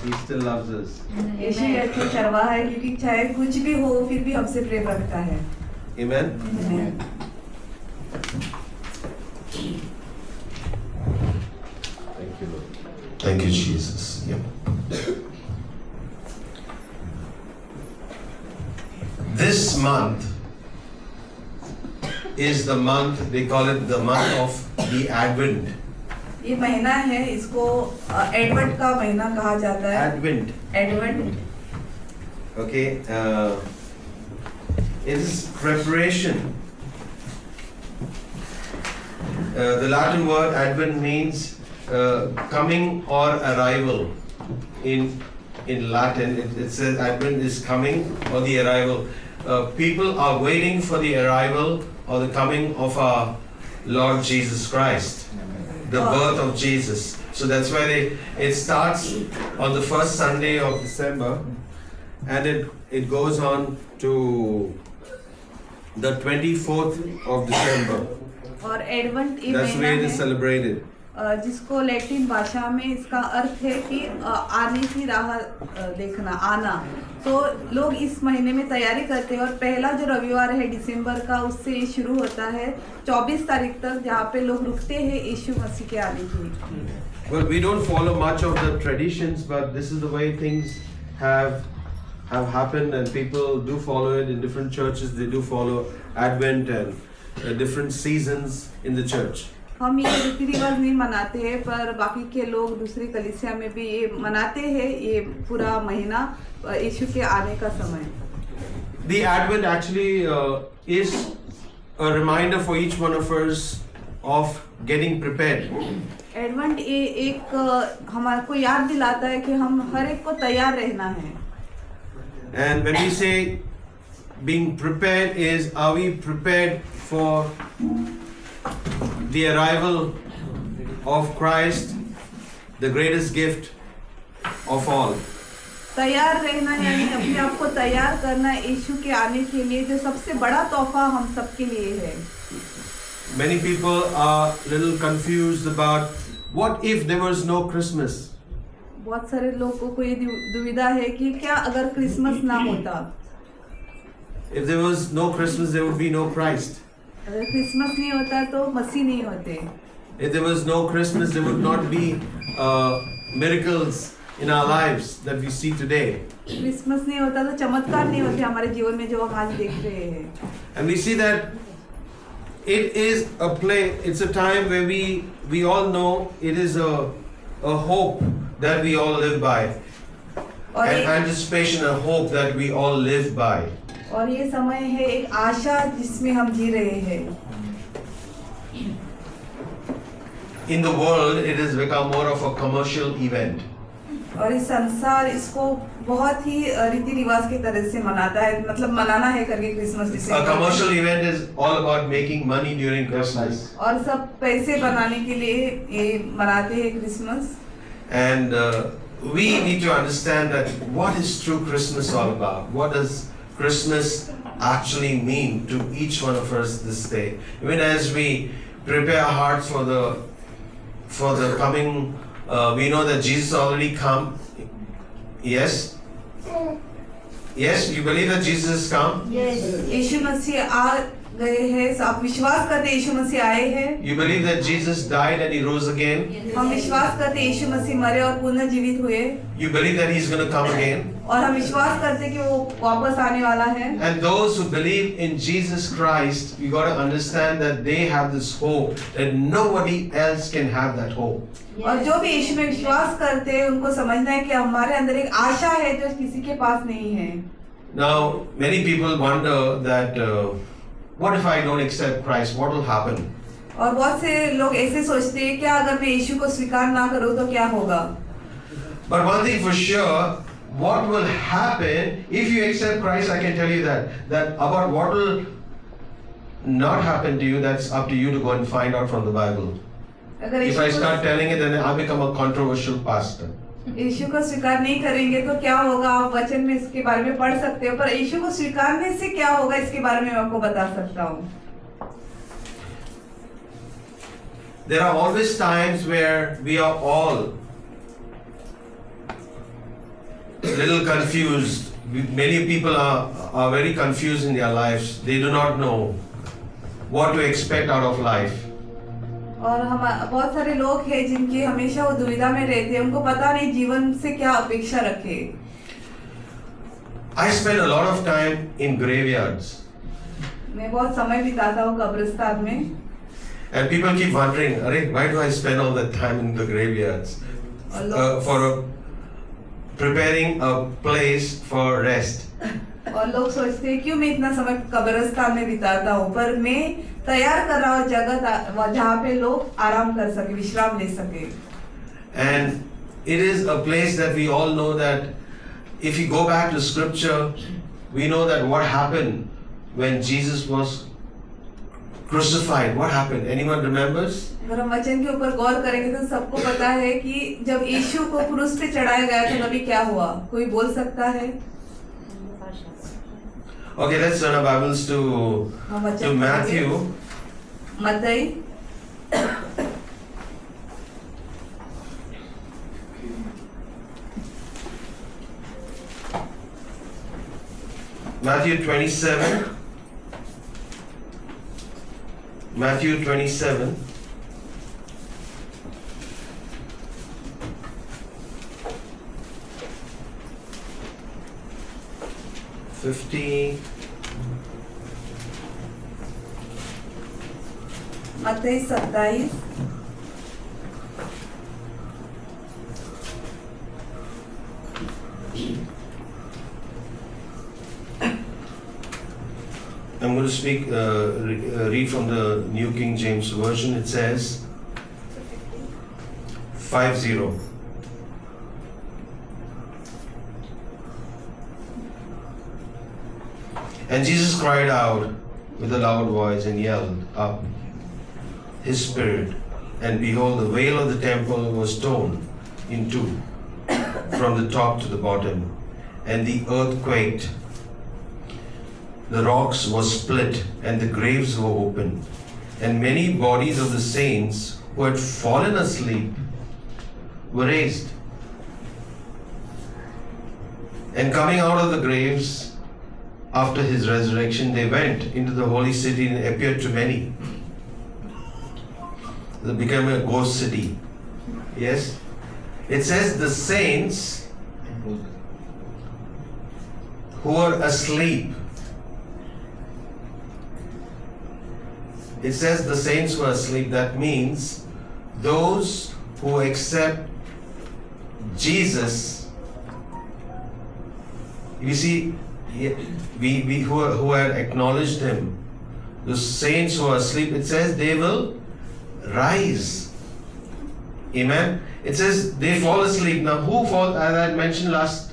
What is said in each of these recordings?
He still loves us. यीशु अच्छा चरवाहा है क्योंकि चाहे कुछ भी हो फिर भी हमसे प्रेम रखता है। Amen. Amen. Thank you, Lord. Thank you, Jesus. Yep. This month is the month, they call it the month of the Advent. ये महीना है, इसको एडवेंट का महीना कहा जाता है। Advent. Advent Okay. It is preparation. The Latin word Advent means coming or arrival. In Latin, it says Advent is coming or the arrival. People are waiting for the arrival or the coming of our Lord Jesus Christ, the birth of Jesus. So that's why it starts on the first Sunday of December, and it goes on to the 24th of December. और advent ये That's the महीना way it is है celebrated. जिसको Latin भाषा में इसका अर्थ है कि आने की राह देखना, आना। तो लोग इस महीने में तैयारी करते हैं और पहला जो रविवार है दिसंबर का, उससे ये शुरू होता है 24 तारीख तक, जहाँ पे लोग रुकते हैं यीशु मसीह के आने के लिए। Well, we don't follow much of the traditions, but this is the way things have happened, and people do follow it in different churches. They do follow Advent and different seasons in the church. हम ये रीति रिवाज नहीं मनाते हैं, पर बाकी के लोग दूसरी कलीसिया में भी ये मनाते हैं, ये पूरा महीना यीशु के आने का समय। The Advent actually is a reminder for each one of us of getting prepared. Advent ये एक हमारे को याद दिलाता है कि हम हर एक को तैयार रहना है। And when we say being prepared, are we prepared for the arrival of Christ, the greatest gift of all? तैयार रहना यानी अपने आप को तैयार करना यीशु के आने के लिए, जो सबसे बड़ा तोहफा हम सबके लिए है। Many people are a little confused about what if there was no Christmas? बहुत सारे लोगों को ये दुविधा है कि क्या अगर क्रिसमस ना होता, If there was no Christmas, there would be no Christ. अगर क्रिसमस नहीं होता तो मसीह नहीं होते। If there was no Christmas, there would not be miracles in our lives that we see today. Christmas नहीं होता तो चमत्कार नहीं होते हमारे जीवन में जो हम आज देख रहे हैं। And we see that it is it's a time where we all know it is a hope that we all live by. और An ये anticipation, a hope that we all live by. और ये समय है एक आशा जिसमें हम जी रहे हैं। In the world, it has become more of a commercial event. और इस संसार इसको बहुत ही रीति रिवाज के तरह से मनाता है, मतलब मनाना है करके क्रिसमस जिसे A commercial event is all about making money during Christmas. और सब पैसे बनाने के लिए ये मनाते हैं Christmas. And we need to understand that what is true Christmas all about? What does Christmas actually mean to each one of us this day? Even as we prepare our hearts for the coming, we know that Jesus already come. Yes? Yes, you believe that Jesus has come? यीशु मसीह आ गए हैं, आप विश्वास करते यीशु मसीह आए हैं। You believe that Jesus died and he rose again? हम विश्वास करते यीशु मसीह मरे और पुनर्जीवित हुए, You believe that he's going to come again? और हम विश्वास करते कि वो वापस आने वाला है। And those who believe in Jesus Christ, you got to understand that they have this hope that nobody else can have that hope. और जो भी यीशु में विश्वास करते हैं उनको समझना है कि हमारे अंदर एक आशा है जो किसी के पास नहीं है। Now, many people wonder that what if I don't accept Christ? What will happen? और बहुत से लोग ऐसे सोचते हैं क्या अगर मैं यीशु को स्वीकार ना करूं तो क्या होगा। But one thing for sure, what will happen if you accept Christ? I can tell you that about what will not happen to you, that's up to you to go and find out from the Bible. अगर If I start telling it, then I become a controversial pastor. यीशु को स्वीकार नहीं करेंगे तो क्या होगा, आप वचन में इसके बारे में पढ़ सकते हो, पर यीशु को स्वीकारने से क्या होगा इसके बारे में मैं आपको बता सकता हूँ। There are always times where we are all little confused. Many people are very confused in their lives. They do not know what to expect out of life. और हम बहुत सारे लोग हैं जिनकी हमेशा वो दुविधा में रहते हैं, उनको पता नहीं जीवन से क्या अपेक्षा रखे. I spend a lot of time in graveyards. मैं बहुत समय बिताता हूँ कब्रिस्तान में. And people keep wondering, why do I spend all that time in the graveyards? Preparing a place for rest. और लोग सोचते हैं क्यों मैं इतना समय कब्रिस्तान में बिताता हूँ, पर मैं तैयार कर रहा हूँ जगह जहाँ पे लोग आराम कर सके, विश्राम ले सके. And it is a place that we all know that if you go back to scripture, we know that what happened when Jesus was crucified. What happened? Anyone remembers? अगर हम वचन के ऊपर गौर करेंगे तो सबको पता है कि जब यीशु को क्रूस पे चढ़ाया गया था तभी क्या हुआ. कोई बोल सकता है? Okay, let's turn our Bibles to Matthew. मत्ती Matthew 27. Matthew 27. मत्ती 27. I'm going to read from the New King James Version. It says 50. And Jesus cried out with a loud voice and yelled up his spirit. And behold, the veil of the temple was torn in two from the top to the bottom. And the earth quaked. The rocks were split and the graves were opened. And many bodies of the saints who had fallen asleep were raised. And coming out of the graves after his resurrection, they went into the holy city and appeared to many. They became a ghost city. Yes? It says the saints who were asleep. It says the saints were asleep. That means those who accept Jesus. You see, we who had acknowledged him, the saints who are asleep, it says they will rise. Amen. It says they fall asleep. Now who fall? As I mentioned last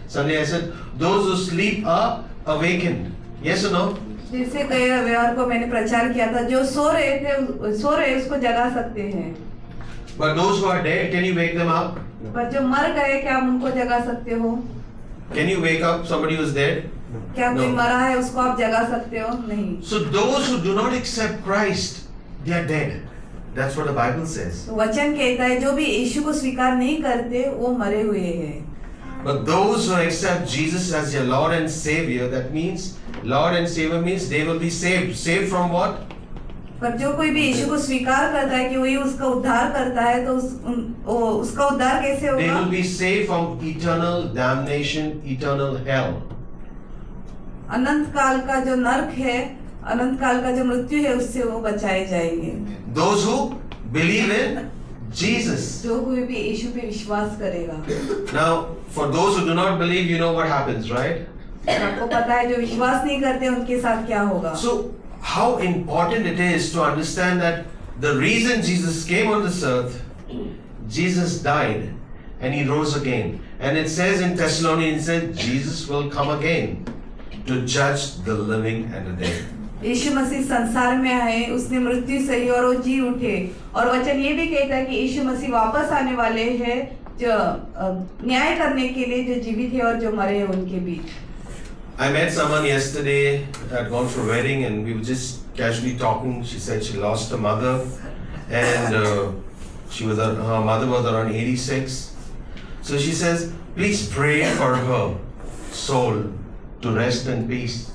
Sunday, I said those who sleep are awakened. Yes or no? जैसे कई रविवार को मैंने प्रचार किया था, जो सो रहे उसको जगा सकते हैं. But those who are dead, can you wake them up? पर जो मर गए क्या आप उनको जगा सकते हो? Can you wake up somebody who's dead? क्या कोई मरा है उसको आप जगा सकते हो? नहीं. So those who do not accept Christ, they are dead. That's what the Bible says. वचन कहता है जो भी यीशु को स्वीकार नहीं करते वो मरे हुए हैं. But those who accept Jesus as their Lord and Savior, that means Lord and Savior means they will be saved. Saved from what? पर जो कोई भी यीशु को स्वीकार करता है कि वही उसका उद्धार करता है तो उसका उद्धार कैसे होगा? They will be saved from eternal damnation, eternal hell. अनंत काल का जो नरक है, अनंत काल का जो मृत्यु है उससे वो बचाए जाएंगे. Those who believe in Jesus. जो कोई भी यीशु पे विश्वास करेगा. Now, for those who do not believe, you know what happens, right? आपको पता है जो विश्वास नहीं करते उनके साथ क्या होगा. So, how important it is to understand that the reason Jesus came on this earth, Jesus died and he rose again. And it says in Thessalonians, it says Jesus will come again to judge the living and the dead. यीशु मसीह संसार में आए, उसने मृत्यु सही और वो जी उठे. और वचन ये भी कहता है कि यीशु मसीह वापस आने वाले हैं जो न्याय करने के लिए जो जीवित है और जो मरे हैं उनके बीच. I met someone yesterday, had gone for a wedding and we were just casually talking. She said she lost her mother and her mother was around 86. So she says, please pray for her soul to rest in peace.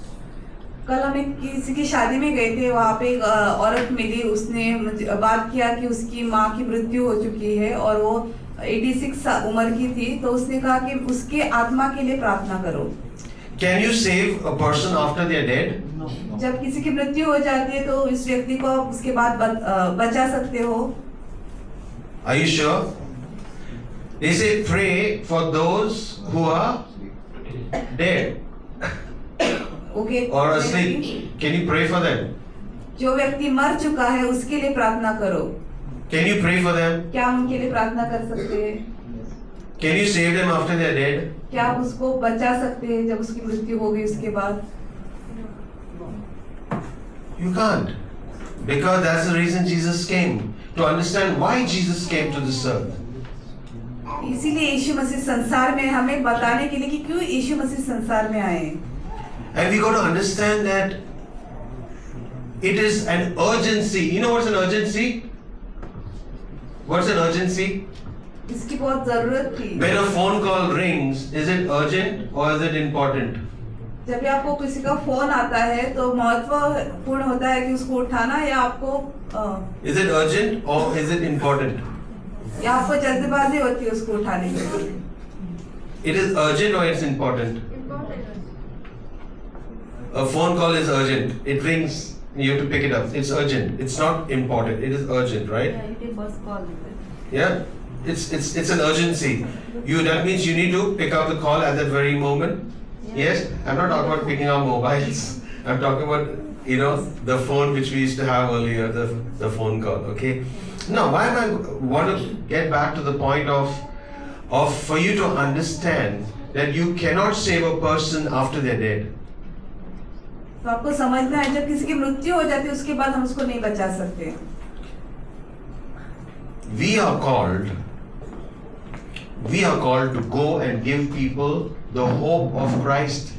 कल हम एक किसी की शादी में गए थे, वहाँ पे एक औरत मिली, उसने मुझे बात किया कि उसकी माँ की मृत्यु हो चुकी है और वो 86 उम्र की थी, तो उसने कहा कि उसके आत्मा के लिए प्रार्थना करो। Can you save a person after they are dead? जब किसी की मृत्यु हो जाती है तो इस व्यक्ति को आप उसके बाद बचा सकते हो। Are you sure? They say pray for those who are dead okay, or asleep. Can you pray for them? जो व्यक्ति मर चुका है उसके लिए प्रार्थना करो। Can you pray for them? क्या हम उनके लिए प्रार्थना कर सकते हैं? Can you save them after they are dead? क्या आप उसको बचा सकते हैं जब उसकी मृत्यु हो गई उसके बाद? You can't. Because that's the reason Jesus came. To understand why Jesus came to this earth. इसीलिए यीशु मसीह संसार में, हमें बताने के लिए कि क्यों यीशु मसीह संसार में आए। And we got to understand that it is an urgency. You know what's an urgency? What's an urgency? इसकी बहुत जरूरत थी। When a phone call rings, is it urgent or is it important? जब भी आपको किसी का फोन आता है तो महत्वपूर्ण होता है कि उसको उठाना या आपको Is it urgent or is it important? या आपको जल्दबाजी होती है उसको उठाने के लिए। It is urgent or it's important? A phone call is urgent. It rings, you have to pick it up. It's urgent. It's not important. It is urgent, right? Yeah. It's an urgency. That means you need to pick up the call at that very moment. Yes. I'm not talking about picking up mobiles. I'm talking about the phone which we used to have earlier, the phone call. Okay. Now, why am I want to get back to the point of for you to understand that you cannot save a person after they're dead. तो आपको समझना है जब किसी की मृत्यु हो जाती है उसके बाद हम उसको नहीं बचा सकते। We are called to go and give people the hope of Christ.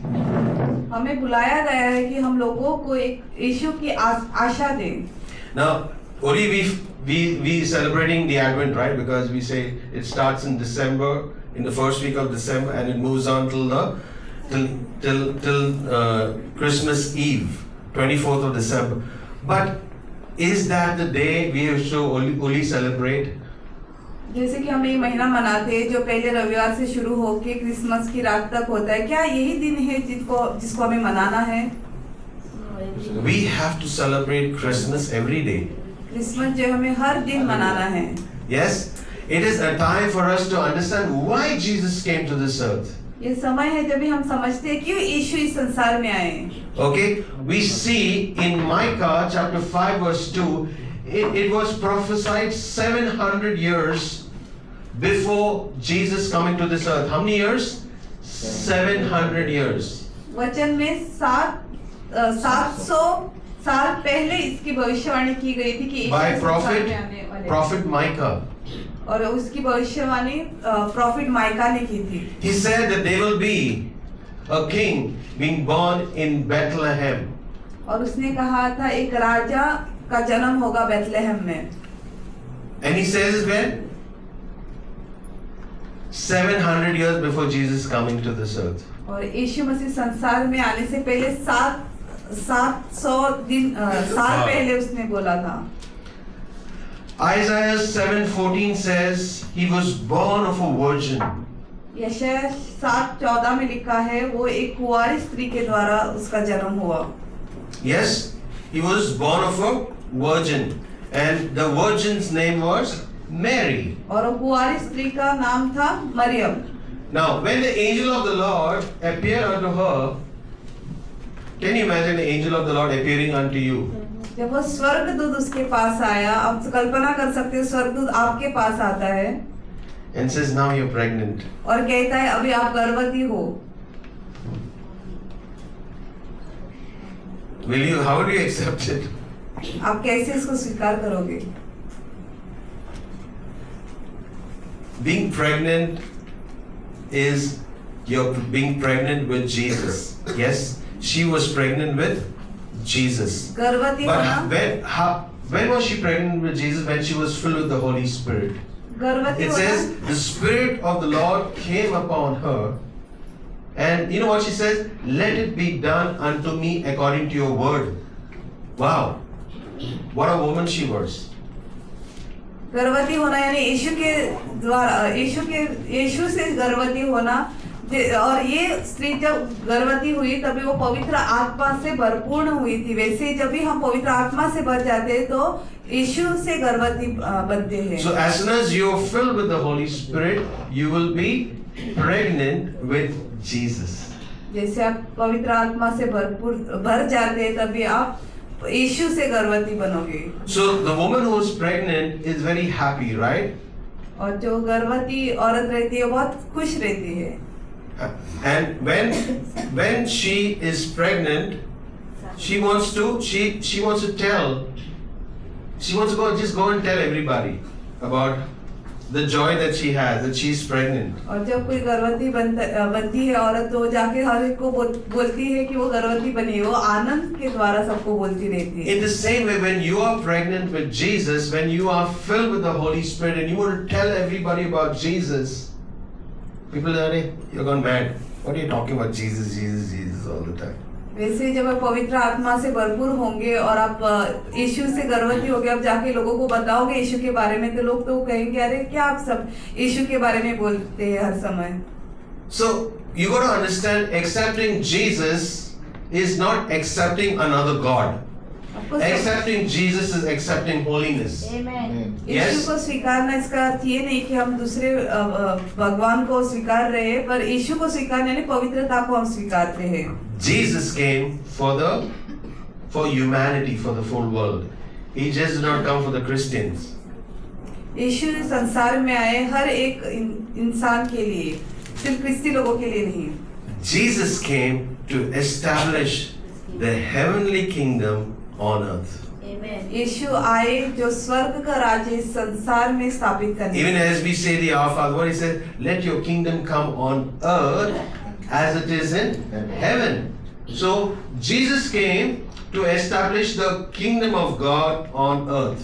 हमें बुलाया गया है कि हम लोगों को एक यीशु की आशा दें। Now, only we celebrating the Advent, right? Because we say it starts in December, in the first week of December, and it moves on till Christmas Eve, 24th of December. But is that the day we have to only celebrate? जैसे कि हम ये महीना मनाते हैं जो पहले रविवार से शुरू होके क्रिसमस की रात तक होता है, क्या यही दिन है जिसको हमें मनाना है? We have to celebrate Christmas every day. Christmas जो हमें हर दिन मनाना है। Yes, it is a time for us to understand why Jesus came to this earth. ये समय है जब भी हम समझते हैं क्यों यीशु इस संसार में आए। Okay, we see in Micah chapter 5 verse 2, it was prophesied 700 years before Jesus coming to this earth. How many years? 700 years. वचन में 700 साल पहले इसकी भविष्यवाणी की गई थी कि By यीशु संसार में आने वाले। prophet Micah. और उसकी भविष्यवाणी प्रॉफिट माइका ने की थी। He said that there will be a king being born in Bethlehem. और उसने कहा था एक राजा का जन्म होगा बेथलेहम में। And he says it when? 700 years before Jesus coming to this earth. और यीशु मसीह संसार में आने से पहले 700 साल पहले उसने बोला था। Isaiah 7:14 says he was born of a virgin. यशायाह 7:14 में लिखा है वो एक कुंवारी स्त्री के द्वारा उसका जन्म हुआ। Yes, he was born of a virgin, and the virgin's name was Mary. और वो कुंवारी स्त्री का नाम था Maryam. Now, when the angel of the Lord appeared unto her, can you imagine the angel of the Lord appearing unto you? जब वो स्वर्गदूत उसके पास आया, आप कल्पना कर सकते हो स्वर्गदूत आपके पास आता है And says, now you're pregnant. और कहता है अभी आप गर्भवती हो। How do you accept it? आप कैसे इसको स्वीकार करोगे? Being pregnant is you're being pregnant with Jesus. Yes, she was pregnant with Jesus. गर्भवती होना। But when was she pregnant with Jesus? When she was filled with the Holy Spirit. गर्भवती It होना says the Spirit of the Lord came upon her, and you know what she says? Let it be done unto me according to your word. Wow, what a woman she was. गर्भवती होना यानी यीशु के द्वारा यीशु से गर्भवती होना। और ये स्त्री जब गर्भवती हुई तभी वो पवित्र आत्मा से भरपूर्ण हुई थी। वैसे जब भी हम पवित्र आत्मा से भर जाते हैं तो यीशु से गर्भवती बनते हैं। So as soon as you are filled with the Holy Spirit, you will be pregnant with Jesus. जैसे आप पवित्र आत्मा से भर जाते हैं तभी आप यीशु से गर्भवती बनोगे। So the woman who is pregnant is very happy, right? और जो गर्भवती औरत रहती है बहुत खुश रहती है। And when she is pregnant, she wants to go and tell everybody about the joy that she has, that she is pregnant. और जब कोई गर्भवती बनती है औरत तो जाके हर एक को बोलती है कि वो गर्भवती बनी है। वो आनंद के द्वारा सबको बोलती रहती है। In the same way, when you are pregnant with Jesus, when you are filled with the Holy Spirit and you want to tell everybody about Jesus, people are saying, you're gone mad. What are you talking about Jesus, Jesus, Jesus all the time? वैसे जब आप पवित्र आत्मा से भरपूर होंगे और आप यीशु से गर्भवती होगे, आप जाके लोगों को बताओगे यीशु के बारे में तो लोग तो कहेंगे अरे क्या आप सब यीशु के बारे में बोलते हैं हर समय। So you got to understand, accepting Jesus is not accepting another God. Accepting Jesus is accepting holiness. यीशु को स्वीकारना इसका अर्थ ये नहीं कि हम दूसरे भगवान को स्वीकार रहे हैं, पर यीशु को स्वीकारना यानी पवित्रता को हम स्वीकारते हैं। Jesus came for humanity, for the full world. He just did not come for the Christians. यीशु संसार में आए हर एक इंसान के लिए, सिर्फ क्रिस्ती लोगों के लिए नहीं। Jesus came to establish the heavenly kingdom on earth. यीशु आए जो स्वर्ग का राज्य इस संसार में स्थापित करने। Even as we say the Our Father, what he said, let your kingdom come on earth as it is in heaven. So Jesus came to establish the kingdom of God on earth.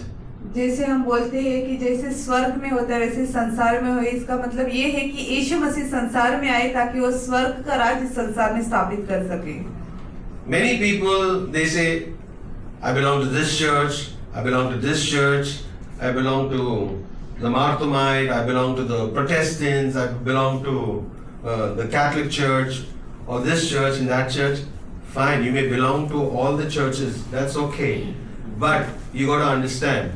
जैसे हम बोलते हैं कि जैसे स्वर्ग में होता है वैसे संसार में हो, इसका मतलब ये है कि यीशु मसीह संसार में आए ताकि वो स्वर्ग का राज्य संसार में स्थापित कर सके। Many people, they say, I belong to this church, I belong to this church, I belong to the Marthomite, I belong to the Protestants, I belong to the Catholic Church, or this church and that church. Fine, you may belong to all the churches, that's okay. But you got to understand,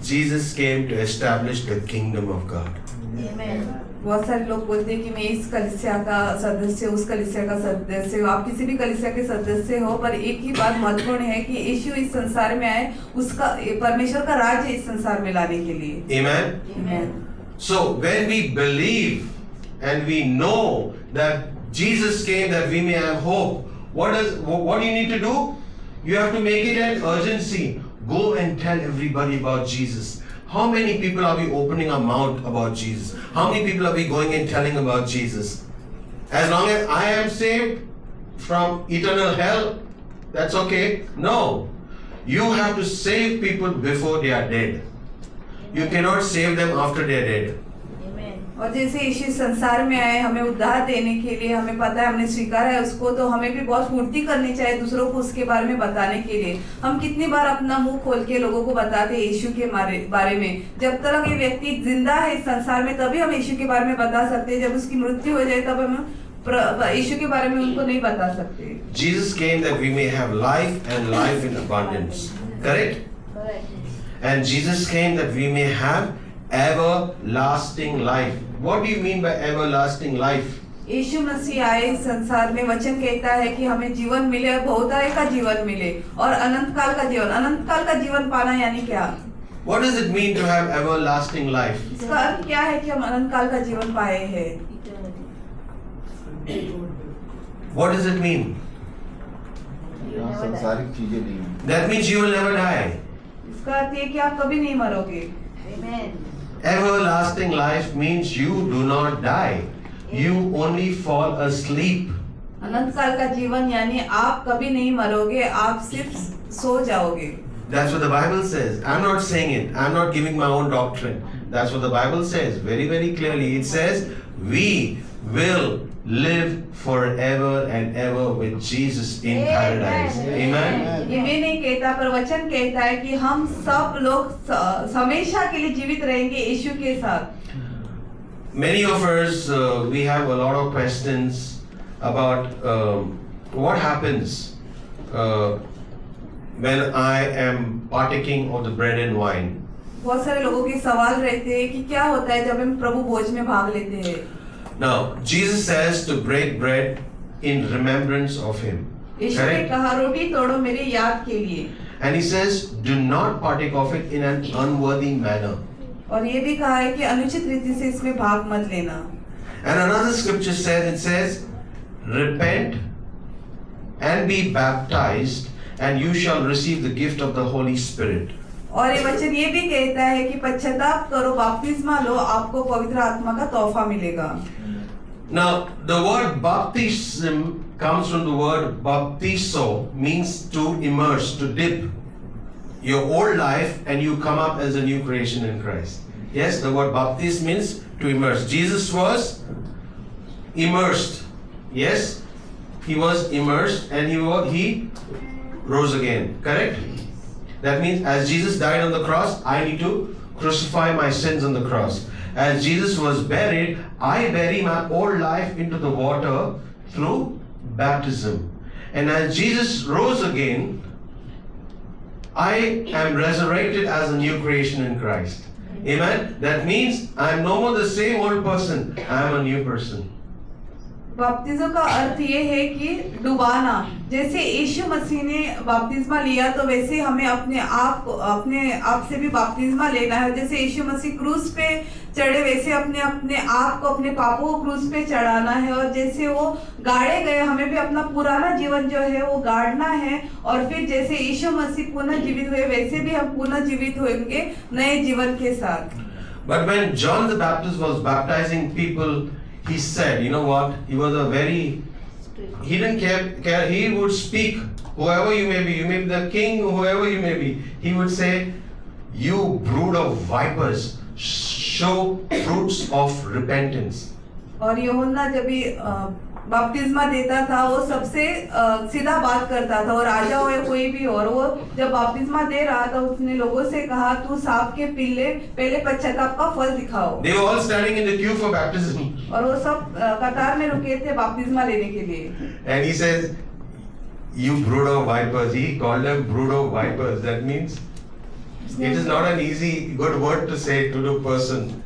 Jesus came to establish the kingdom of God. Amen. बहुत सारे लोग बोलते हैं कि मैं इस कलीसिया का सदस्य, उस कलीसिया का सदस्य हूँ। आप किसी भी कलीसिया के सदस्य हो, पर एक ही बात महत्वपूर्ण है कि यीशु इस संसार में आए उसका परमेश्वर का राज्य इस संसार में लाने के लिए। Amen. Amen. So when we believe and we know that Jesus came that we may have hope, what do you need to do? You have to make it an urgency. Go and tell everybody about Jesus. How many people are we opening our mouth about Jesus? How many people are we going and telling about Jesus? As long as I am saved from eternal hell, that's okay. No. You have to save people before they are dead. You cannot save them after they are dead. और जैसे यीशु संसार में आए हमें उद्धार देने के लिए, हमें पता है हमने स्वीकारा है उसको, तो हमें भी बहुत फुर्ती करनी चाहिए दूसरों को उसके बारे में बताने के लिए। हम कितनी बार अपना मुंह खोल के लोगों को बताते हैं यीशु के बारे में। जब तक ये व्यक्ति जिंदा है इस संसार में तभी हम यीशु के बारे में बता सकते हैं। जब उसकी मृत्यु हो जाए तब हम यीशु के बारे में उनको नहीं बता सकते। Jesus came that we may have life and life in abundance. Correct? And Jesus came that we may have everlasting life. What do you mean by everlasting life? यीशु मसीह आए संसार में, वचन कहता है कि हमें जीवन मिले, बहुतायु का जीवन मिले और अनंत काल का जीवन। अनंत काल का जीवन पाना यानी क्या? What does it mean to have everlasting life? इसका अर्थ क्या है कि हम अनंत काल का जीवन पाए हैं? What does it mean? सांसारिक चीजें नहीं। That means you will never die. इसका अर्थ ये कि आप कभी नहीं मरोगे। Everlasting life means you do not die. You only fall asleep. अनंत काल का जीवन यानी आप कभी नहीं मरोगे, आप सिर्फ सो जाओगे। That's what the Bible says. I'm not saying it. I'm not giving my own doctrine. That's what the Bible says very, very clearly. It says, we will live forever and ever with Jesus in paradise. Amen. ये मैं नहीं कहता, पर वचन कहता है कि हम सब लोग हमेशा के लिए जीवित रहेंगे यीशु के साथ। Many of us, we have a lot of questions about what happens when I am partaking of the bread and wine. बहुत सारे लोगों के सवाल रहते हैं कि क्या होता है जब हम प्रभु भोज में भाग लेते हैं। Now, Jesus says to break bread in remembrance of Him. यीशु ने Correct? कहा रोटी तोड़ो मेरी याद के लिए, And He says, do not partake of it in an unworthy manner. और ये भी कहा है कि अनुचित रीति से इसमें भाग मत लेना। And another scripture says, it says, repent and be baptized, and you shall receive the gift of the Holy Spirit. और ये वचन ये भी कहता है कि पश्चाताप करो, बपतिस्मा लो, आपको पवित्र आत्मा का तोहफा मिलेगा। Now, the word baptism comes from the word baptizo, means to immerse, to dip your old life and you come up as a new creation in Christ. Yes, the word baptize means to immerse. Jesus was immersed. Yes, He was immersed and he rose again. Correct? That means as Jesus died on the cross, I need to crucify my sins on the cross. As Jesus was buried, I bury my old life into the water through baptism. And as Jesus rose again, I am resurrected as a new creation in Christ. Amen? That means I am no more the same old person. I am a new person. बपतिस्मा का अर्थ ये है कि डुबाना। जैसे यीशु मसीह ने बपतिस्मा लिया तो वैसे हमें अपने आप से भी बपतिस्मा लेना है। जैसे यीशु मसीह क्रूस पे चढ़े वैसे अपने आप को, अपने पापों को क्रूस पे चढ़ाना है, और जैसे वो गाड़े गए हमें भी अपना पुराना जीवन जो है वो गाड़ना है, और फिर जैसे यीशु मसीह पुनः जीवित हुए वैसे भी हम पुनः जीवित होंगे नए जीवन के साथ। But when John the Baptist was baptizing people, he said, you know what? He was he didn't care. He would speak, whoever you may be the king, whoever you may be. He would say, you brood of vipers, show fruits of repentance. और यूहन्ना जब भी बपतिस्मा देता था वो सबसे सीधा बात करता था, और राजा हो या कोई भी हो, और वो जब बपतिस्मा दे रहा था उसने लोगों से कहा तू सांप के पिल्ले पहले पश्चाताप का फल दिखाओ। They were all standing in the queue for baptism. और वो सब कतार में रुके थे बपतिस्मा लेने के लिए। And he says, you brood of vipers. He called them brood of vipers. That means it is not an easy, good word to say to the person.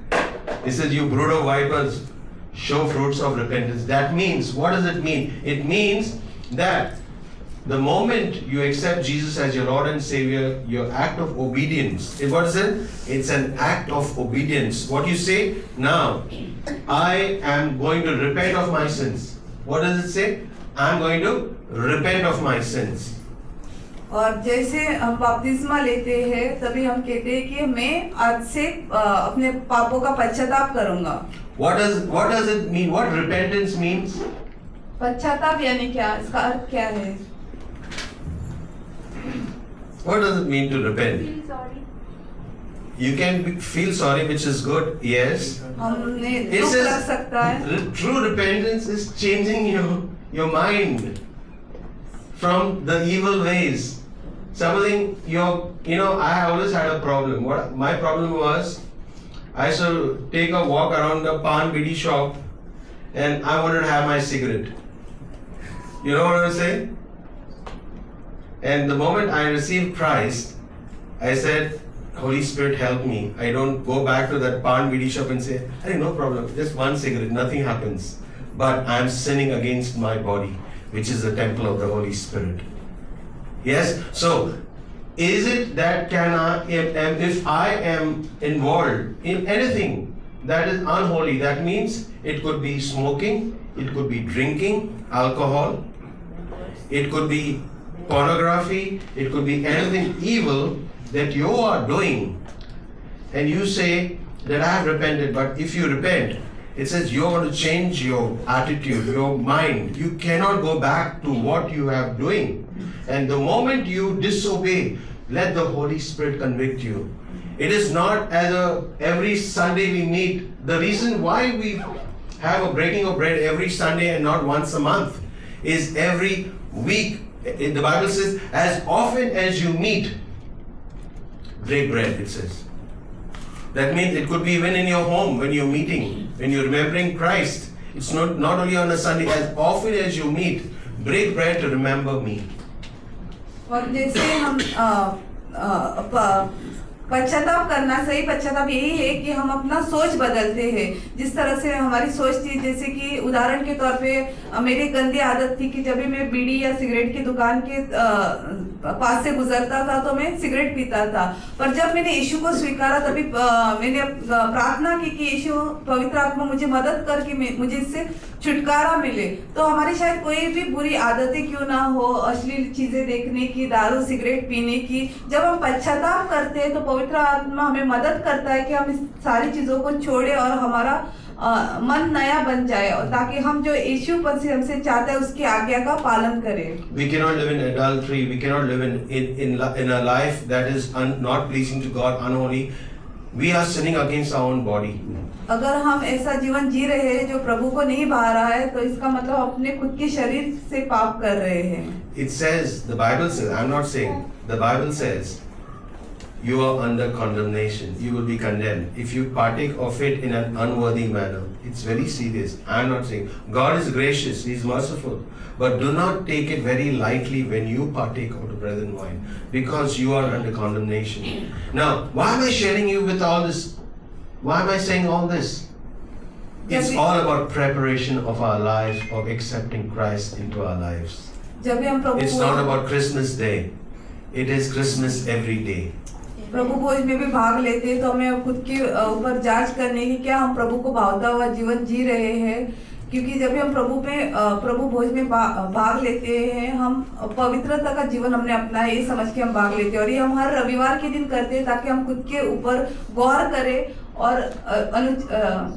He says, you brood of vipers, show fruits of repentance. That means, what does it mean? It means that the moment you accept Jesus as your Lord and Savior, your act of obedience. What is it? It's an act of obedience. What you say? Now, I am going to repent of my sins. What does it say? I am going to repent of my sins. और जैसे हम बपतिस्मा लेते हैं तभी हम कहते हैं कि मैं आज से अपने पापों का पश्चाताप करूंगा। What does it mean? What repentance means? पश्चाताप यानी क्या? इसका अर्थ क्या है? What does it mean to repent? Feel sorry. You can feel sorry, which is good. Yes. हमने It दुख says लग सकता है। true repentance is changing your mind from the evil ways. Something I always had a problem. What my problem was, I used to take a walk around the Pan Bidi shop, and I wanted to have my cigarette. You know what I'm saying? And the moment I received Christ, I said, Holy Spirit, help me. I don't go back to that Pan Bidi shop and say, hey, no problem, just one cigarette, nothing happens. But I'm sinning against my body, which is the temple of the Holy Spirit. Yes? So, is it that if I am involved in anything that is unholy, that means it could be smoking, it could be drinking alcohol, it could be pornography, it could be anything evil that you are doing, and you say that I have repented. But if you repent, it says you are going to change your attitude, your mind. You cannot go back to what you have doing. And the moment you disobey, let the Holy Spirit convict you. It is not as a every Sunday we meet. The reason why we have a breaking of bread every Sunday and not once a month is every week. The Bible says, as often as you meet, break bread, it says. That means it could be even in your home when you're meeting, when you're remembering Christ. It's not only on a Sunday, as often as you meet, break bread to remember me. और जैसे हम पश्चाताप करना, सही पश्चाताप यही है कि हम अपना सोच बदलते हैं। जिस तरह से हमारी सोच थी, जैसे कि उदाहरण के तौर पे मेरी गंदी आदत थी कि जब भी मैं बीड़ी या सिगरेट की दुकान के पास से गुजरता था तो मैं सिगरेट पीता था। पर जब मैंने यीशु को स्वीकारा तभी मैंने प्रार्थना की कि यीशु पवित्र आत्मा मुझे मदद कर कि मुझे इससे छुटकारा मिले। तो हमारी शायद कोई भी बुरी आदतें क्यों ना हो, अश्लील चीजें देखने की, दारू सिगरेट पीने की, जब हम पश्चाताप करते हैं तो पवित्र आत्मा हमें मदद करता है कि हम इस सारी चीजों को छोड़े और हमारा मन नया बन जाए, और ताकि हम जो यीशु पर से हमसे चाहता है उसकी आज्ञा का पालन करें। We cannot live in adultery. We cannot live in a life that is not pleasing to God, unholy. We are sinning against our own body. अगर हम ऐसा जीवन जी रहे हैं जो प्रभु को नहीं भा रहा है तो इसका मतलब अपने खुद के शरीर से पाप कर रहे हैं। It says, the Bible says, I'm not saying, the Bible says, you are under condemnation. You will be condemned if you partake of it in an unworthy manner. It's very serious. I'm not saying. God is gracious. He is merciful. But do not take it very lightly when you partake of the bread and wine, because you are under condemnation. Now, why am I sharing you with all this? Why am I saying all this? It's all about preparation of our lives, of accepting Christ into our lives. जब भी हम प्रभु It's not about Christmas Day. It is Christmas every day. प्रभु भोज में भी भाग लेते हैं तो हमें खुद के ऊपर जांच करने की क्या हम प्रभु को भावता हुआ जीवन जी रहे हैं, क्योंकि जब भी हम प्रभु भोज में भाग लेते हैं हम पवित्रता का जीवन हमने अपना है ये समझ के हम भाग लेते हैं। और ये हम हर रविवार के दिन करते हैं ताकि हम खुद के ऊपर गौर करें और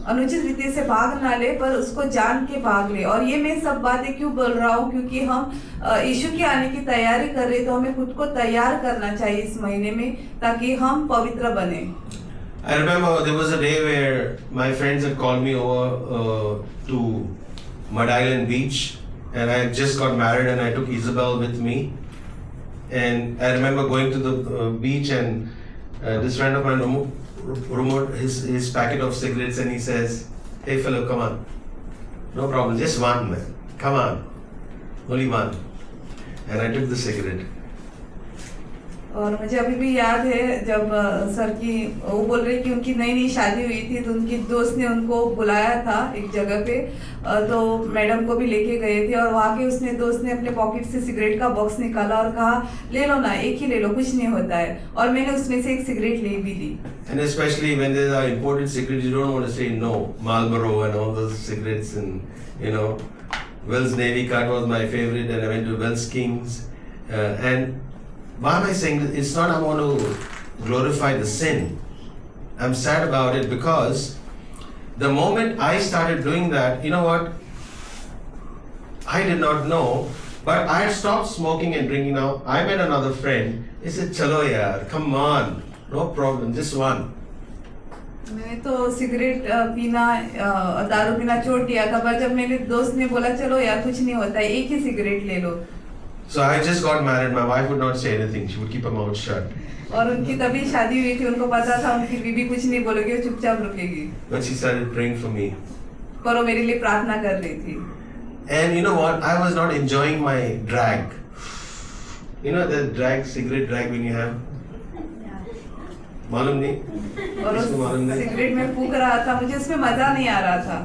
अनुचित रीति से भाग ना ले, पर उसको जान के भाग ले। और ये मैं सब बातें क्यों बोल रहा हूँ, क्योंकि हम यीशु के आने की तैयारी कर रहे हैं तो हमें खुद को तैयार करना चाहिए इस महीने में ताकि हम पवित्र बने। I remember there was a day where my friends had called me over to Mud Island Beach, and I had just got married and I took Isabel with me. And I remember going to the beach, and this friend of mine removed his packet of cigarettes and he says, "Hey fellow, come on. No problem, just one man. Come on. Only one." And I took the cigarette. और मुझे अभी भी याद है जब sir की वो बोल रही कि उनकी नई नई शादी हुई थी तो उनकी दोस्त ने उनको बुलाया था एक जगह पे, तो मैडम को भी लेके गए थे और वहाँ के उसने दोस्त ने अपने पॉकेट से सिगरेट का बॉक्स निकाला और कहा ले लो ना, एक ही ले लो, कुछ नहीं होता है। और मैंने उसमें से एक सिगरेट ले भी ली। And especially when there are imported cigarettes, you don't want to say no. Marlboro and all those cigarettes, and you know, Wells Navy Cut was my favorite, and I went to Wells Kings, and why am I saying this? It's not I want to glorify the sin. I'm sad about it because the moment I started doing that, you know what? I did not know, but I had stopped smoking and drinking now. I met another friend. He said, "Chalo yaar, come on, no problem, just one." मैंने तो cigarette पीना दारू पीना छोड़ दिया था, पर जब मेरे दोस्त ने बोला चलो यार कुछ नहीं होता है, एक ही सिगरेट ले लो। So I just got married. My wife would not say anything. She would keep her mouth shut. और उनकी तभी शादी हुई थी, उनको पता था उनकी बीवी कुछ नहीं बोलेगी, वो चुपचाप रुकेगी। But she started praying for me. पर वो मेरे लिए प्रार्थना कर रही थी। And you know what? I was not enjoying my drag. You know the drag, cigarette drag when you have? मालूम नहीं? और इसको मालूम नहीं? सिगरेट में फूंक रहा था, मुझे उसमें मजा नहीं आ रहा था।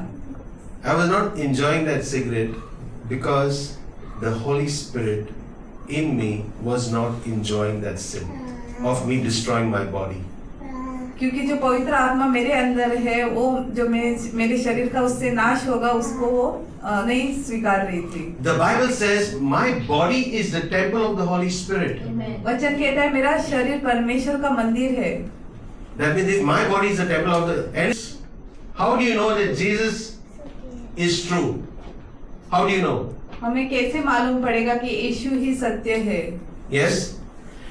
I was not enjoying that cigarette because the Holy Spirit in me was not enjoying that sin of me destroying my body. क्योंकि जो पवित्र आत्मा मेरे अंदर है वो जो मेरे शरीर का उससे नाश होगा उसको वो नहीं स्वीकार रही थी। The Bible says my body is the temple of the Holy Spirit. वचन कहता है मेरा शरीर परमेश्वर का मंदिर है। That means if my body is the temple of the, and how do you know that Jesus is true? How do you know? हमें कैसे मालूम पड़ेगा कि यीशु ही सत्य है? Yes,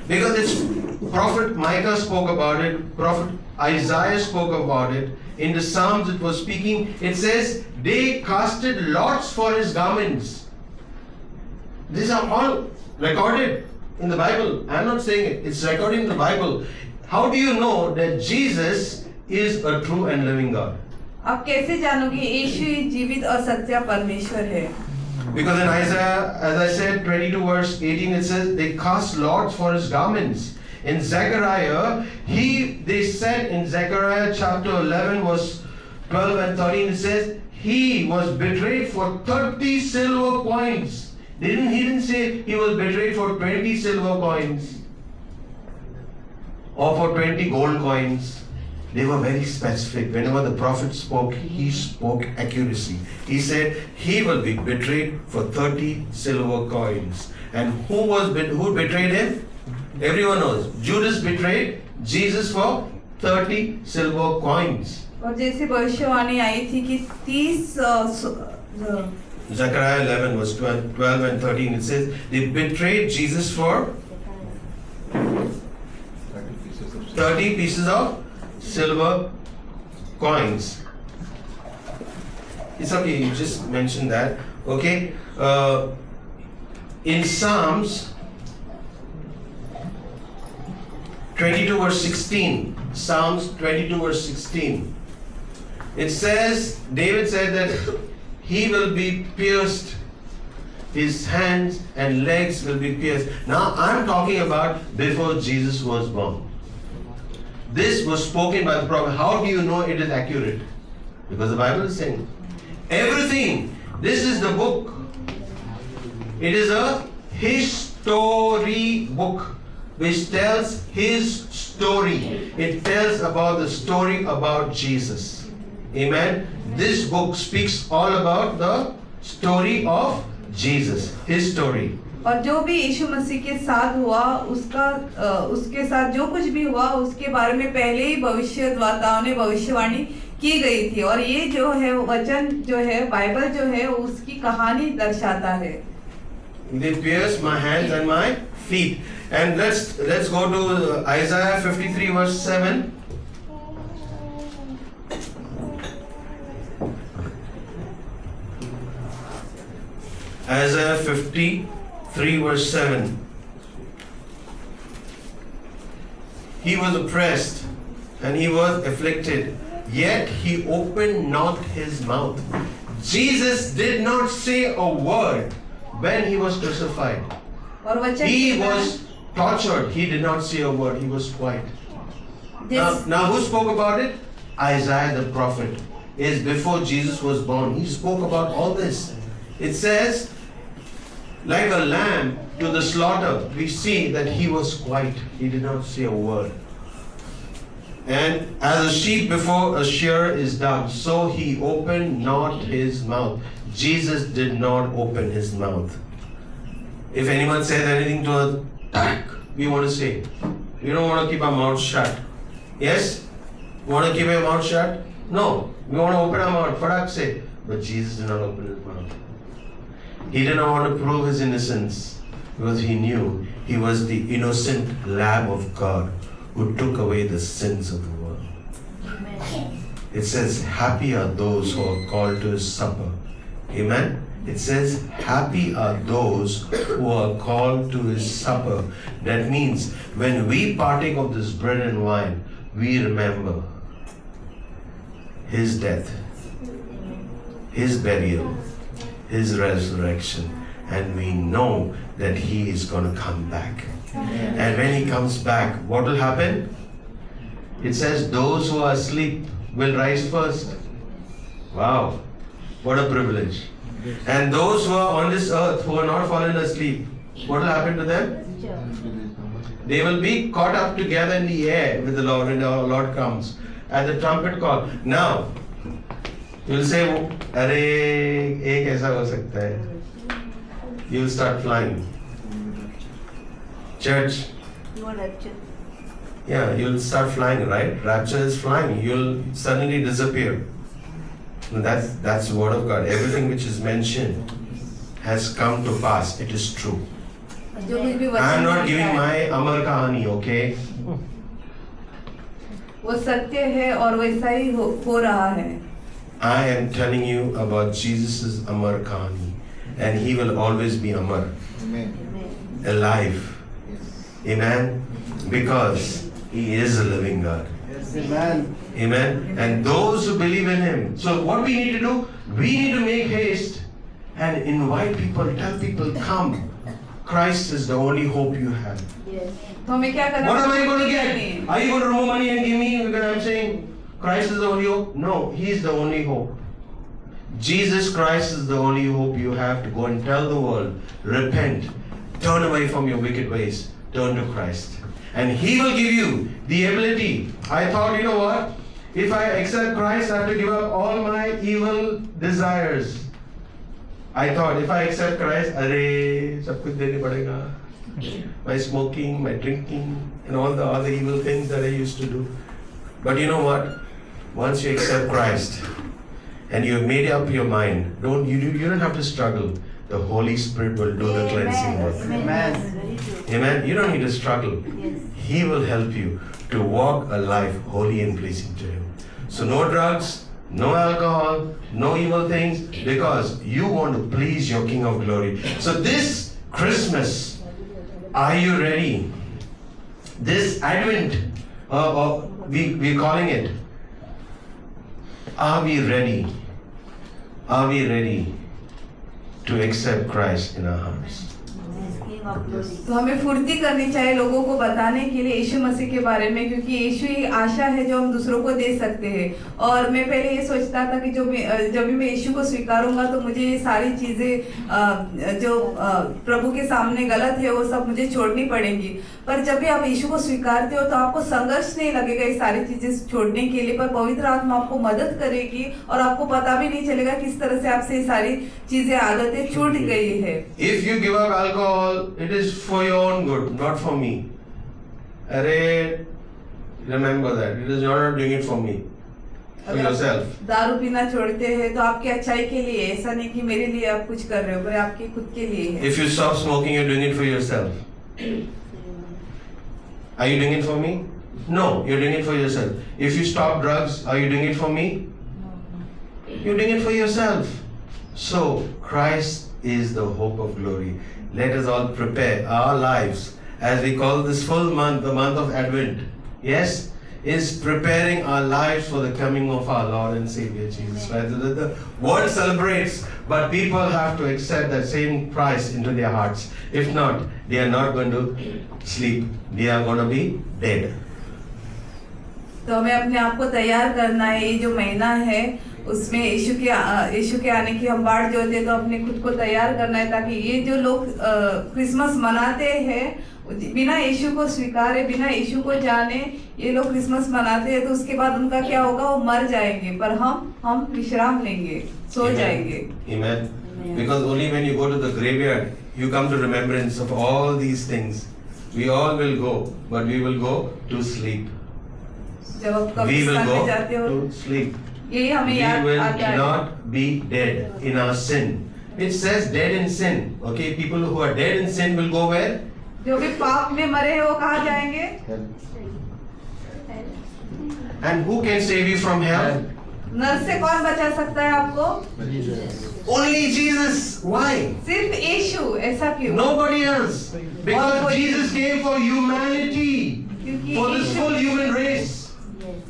Because it's Prophet Micah spoke about it, Prophet Isaiah spoke about it. In the Psalms it was speaking, it says, they casted lots for his garments. These are all recorded in the Bible. I am not saying it, it's recorded in the Bible. How do you know that Jesus is a true and living God? आप कैसे जानोगे यीशु ही जीवित और सच्चा परमेश्वर है? Because in Isaiah, as I said, 22 verse 18, it says, they cast lots for his garments. In Zechariah, they said in Zechariah chapter 11 verse 12 and 13, it says, he was betrayed for 30 silver coins. He didn't say he was betrayed for 20 silver coins or for 20 gold coins. They were very specific. Whenever the prophet spoke, he spoke accuracy. He said he will be betrayed for 30 silver coins. And who betrayed him? Everyone knows. Judas betrayed Jesus for 30 silver coins. और जैसे भविष्यवाणी आई थी कि 30 Zechariah 11 verse 12 and 13, it says they betrayed Jesus for 30 pieces of silver coins. It's okay, you just mentioned that. Okay. In Psalms 22 verse 16, Psalms 22 verse 16, it says, David said that he will be pierced, his hands and legs will be pierced. Now I'm talking about before Jesus was born. This was spoken by the prophet. How do you know it is accurate? Because the Bible is saying everything. This is the book. It is a history book which tells his story. It tells about the story about Jesus. Amen. This book speaks all about the story of Jesus, his story. और जो भी यीशु मसीह के साथ हुआ उसके साथ जो कुछ भी हुआ उसके बारे में पहले ही भविष्यद्वक्ताओं ने भविष्यवाणी की गई थी और ये जो है वचन जो है बाइबल जो है उसकी कहानी दर्शाता है. They pierced my hands and my feet. And let's go to Isaiah 53 verse 7. Isaiah 53 verse 7. He was oppressed and he was afflicted, yet he opened not his mouth. Jesus did not say a word when he was crucified. He was tortured. He did not say a word. He was quiet. Now who spoke about it? Isaiah the prophet. Is before Jesus was born. He spoke about all this. It says, like a lamb to the slaughter, we see that he was quiet. He did not say a word. And as a sheep before a shearer is dumb, so he opened not his mouth. Jesus did not open his mouth. If anyone says anything to us, we want to say. We don't want to keep our mouth shut. Yes? We want to keep our mouth shut? No. We want to open our mouth. Fadak say. But Jesus did not open his mouth. He did not want to prove his innocence because he knew he was the innocent Lamb of God who took away the sins of the world. Amen. It says, happy are those who are called to his supper. Amen. It says, happy are those who are called to his supper. That means when we partake of this bread and wine, we remember his death, his burial, his resurrection, and we know that he is going to come back. And when he comes back, what will happen? It says, those who are asleep will rise first. Wow, what a privilege. And those who are on this earth who are not fallen asleep, what will happen to them? They will be caught up together in the air with the Lord when our Lord comes at the trumpet call. Now, you will say, "Arey, ek aisa ho sakta hai." You will start flying. Church. Yeah, you will start flying, right? Rapture is flying. You will suddenly disappear. That's the word of God. Everything which is mentioned has come to pass. It is true. जो कुछ भी I am वचन not लिखा giving है, my Amar Kahani, okay? वो सत्य है और वैसा ही हो रहा है. I am telling you about Jesus' Amar Kahani, and he will always be Amar, alive. Amen? Because he is a living God. Amen. Amen? And those who believe in him. So what we need to do? We need to make haste and invite people, tell people, come. Christ is the only hope you have. तो हमें क्या करना What am I going to है? get? Are you going to remove money and give me because I'm saying Christ is the only hope? No, he is the only hope. Jesus Christ is the only hope you have to go and tell the world, repent, turn away from your wicked ways, turn to Christ. And he will give you the ability. I thought, you know what? If I accept Christ, I have to give up all my evil desires. I thought, if I accept Christ, arey, sab kuch dene padega. My smoking, my drinking, and all the other evil things that I used to do. But you know what? Once you accept Christ and you have made up your mind, you don't have to struggle. The Holy Spirit will do the cleansing work. Amen. Amen. You don't need to struggle. He will help you to walk a life holy and pleasing to Him. So no drugs, no alcohol, no evil things, because you want to please your King of Glory. So this Christmas, are you ready? This Advent, we're calling it. Are we ready? Are we ready to accept Christ in our hearts? तो हमें फुर्ती करनी चाहिए लोगों को बताने के लिए यीशु मसीह के बारे में, क्योंकि यीशु ही आशा है जो हम दूसरों को दे सकते हैं. और मैं पहले ये सोचता था कि जब भी मैं यीशु को स्वीकारूंगा तो मुझे ये सारी चीज़ें जो प्रभु के सामने गलत है वो सब मुझे छोड़नी पड़ेंगी. पर जब भी आप यीशु को स्वीकारते हो तो आपको संघर्ष नहीं लगेगा ये सारी चीज़ें छोड़ने के लिए, पर पवित्र आत्मा आपको मदद करेगी और आपको पता भी नहीं चलेगा किस तरह से आपसे ये सारी चीज़ें आदतें छूट गई है. If you give up alcohol, it is for your own good, not for me. Array, remember that. It is not doing it for me. For yourself. दारू पीना छोड़ते हैं तो आपकी अच्छाई के लिए, ऐसा नहीं कि मेरे लिए आप कुछ कर रहे हो, पर आपके खुद के लिए है. If you stop smoking, you're doing it for yourself. Are you doing it for me? No, you're doing it for yourself. If you stop drugs, are you doing it for me? You're doing it for yourself. So, Christ is the hope of glory. Let us all prepare our lives as we call this full month, the month of Advent. Yes? Is preparing our lives for the coming of our Lord and Savior Jesus Christ. The world celebrates, but people have to accept that same Christ into their hearts. If not, they are not going to sleep. They are going to be dead. तो हमें अपने आप को तैयार करना है. ये जो महीना है उसमें यीशु के आने की हम बाट जोते हैं, तो अपने खुद को तैयार करना है, ताकि ये जो लोग क्रिसमस मनाते हैं बिना यीशु को स्वीकारे, बिना यीशु को जाने ये लोग क्रिसमस मनाते हैं, तो उसके बाद उनका क्या होगा? वो मर जाएंगे. पर हम विश्राम लेंगे, सो जाएंगे. Amen. Because only when you go to the graveyard, you come to remembrance of all these things. We all will go, but we will go to sleep. जब आप We will कब्रिस्तान go में जाते हो to sleep. यही हमें We याद will आता है. not be dead in our sin. It says dead in sin. Okay, people who are dead in sin will go where? जो भी पाप में मरे हैं वो कहाँ जाएंगे? And who can save you from hell? नरक से कौन बचा सकता है आपको? Only Jesus. Why? सिर्फ यीशु. ऐसा क्यों? Nobody else. Because Jesus came for humanity. क्योंकि For this Yeshu full human race.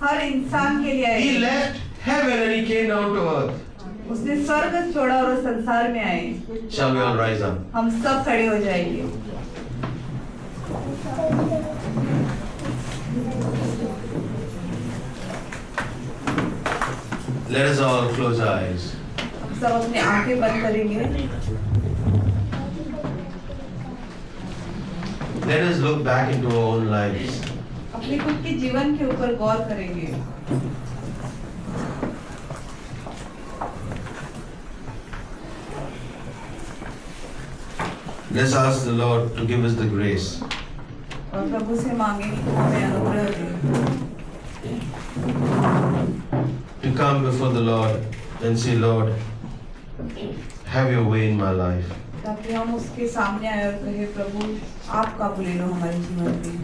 हर इंसान के लिए He आए. left heaven and he came down to earth. उसने स्वर्ग छोड़ा और वो संसार में आए. Shall we all rise up? हम सब खड़े हो जाएंगे. Let us all close our eyes. हम सब अपनी आंखें बंद करेंगे. Let us look back into our own lives. अपने खुद के जीवन के ऊपर गौर करेंगे. Let's ask the Lord to give us the grace. और प्रभु से मांगेंगे कि हमें अनुग्रह दे. To come before the Lord and say, Lord, have your way in my life. ताकि हम उसके सामने आए और कहे प्रभु आप काबू ले लो हमारे जीवन में।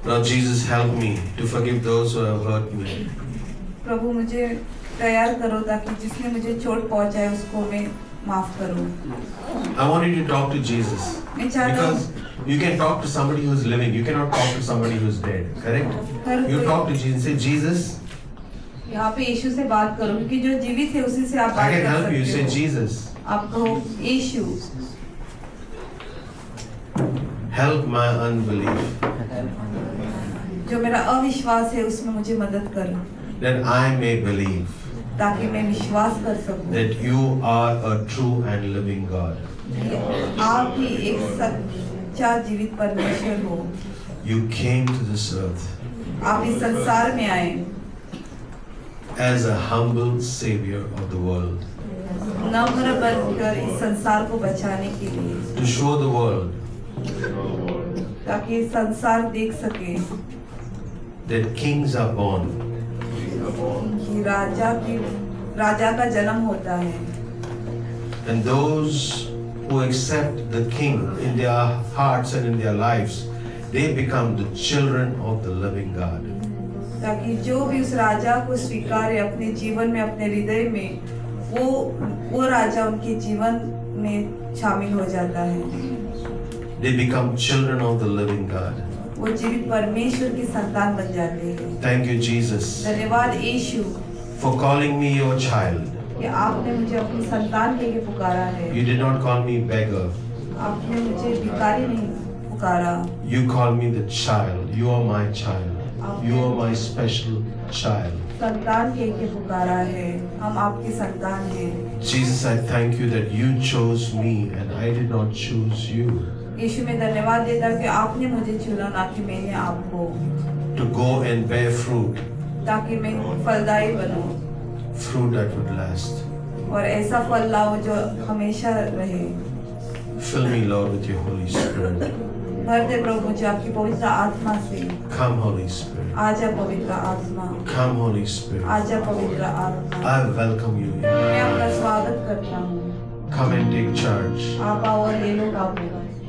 Lord Jesus, help me to forgive those who have hurt me. प्रभु मुझे तैयार करो ताकि जिसने मुझे चोट पहुंचाए उसको मैं माफ करूं। I want you to talk to Jesus. मैं चाहता हूँ Because you can talk to somebody who is living. You cannot talk to somebody who is dead. Correct? Her You कोई talk to Jesus. Say, Jesus, यहाँ पे यीशु से बात करो क्योंकि जो जीवित है उसी से आप I बात can कर help you. Say, सकते हो। Jesus, आप कहो यीशु help my unbelief, जो मेरा अविश्वास है उसमें मुझे मदद कर that I may believe ताकि मैं विश्वास कर सकूं that you are a true and living God. कि आप ही एक सच्चा जीवित परमेश्वर हो। You came to this earth आप इस संसार में आए as a humble savior of the world नम्र बनकर इस संसार को बचाने के लिए, to show the world ताकि संसार देख सके that kings are born कि राजा का जन्म होता है and those who accept the king in their hearts and in their lives, they become the children of the living God. ताकि जो भी उस राजा को स्वीकारे अपने जीवन में अपने हृदय में वो राजा उनके जीवन में शामिल हो जाता है। They become children of the living God. वो जीवित परमेश्वर की संतान बन जाते हैं। Thank you, Jesus, धन्यवाद यीशु for calling me your child. कि आपने मुझे अपनी संतान के लिए पुकारा है। You did not call me beggar. आपने मुझे भिखारी नहीं पुकारा। You call me the child. You are my child. You are my special child. संतान के लिए पुकारा है। हम आपकी संतान हैं। Jesus, I thank you that you chose me and I did not choose you. यीशु में धन्यवाद देता हूँ कि आपने मुझे चुना ना कि मैंने आपको, To go and bear fruit, ताकि मैं फलदायी बनूं fruit that would last. और ऐसा फल लाओ जो हमेशा रहे। Fill me, Lord, with your Holy Spirit. भर दे प्रभु मुझे आपकी पवित्र आत्मा से। Come, Holy Spirit. आजा पवित्र आत्मा, Come, Holy Spirit. आजा पवित्र आत्मा। I welcome you. मैं आपका स्वागत करता हूँ। Come and take charge आप आओ और ले लो काबू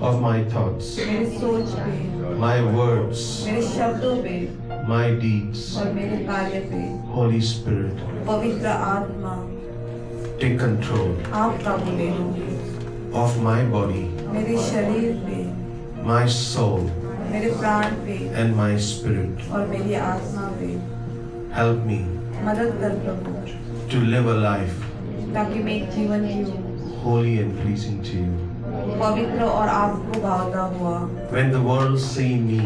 of my thoughts, मेरी सोच पे, my words, मेरे शब्दों पे my deeds. और मेरे कार्य पे। Holy Spirit, पवित्र आत्मा take control आप काबू ले लो of my body, मेरे शरीर पे, my soul, मेरे प्राण पे and my spirit. और मेरी आत्मा पे। Help me मदद कर प्रभु to live a life ताकि मैं एक जीवन जीऊँ holy and pleasing to you. पवित्र और आपको भावता हुआ। When the world see me,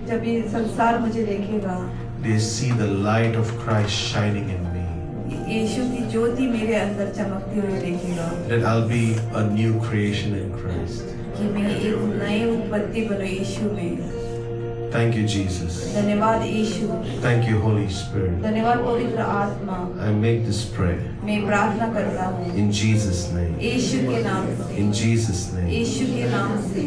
जब ये संसार मुझे देखेगा, they see the light of Christ shining in me. यीशु की ज्योति मेरे अंदर चमकती हुई देखेगा That I'll be a new creation in Christ. कि मैं एक नई उत्पत्ति बनूं यीशु में। Thank you, Jesus. धन्यवाद यीशु, Thank you, Holy Spirit. धन्यवाद पवित्र आत्मा। I make this prayer मैं प्रार्थना करता हूँ in Jesus' name. यीशु के नाम से, In Jesus' name. यीशु के नाम से।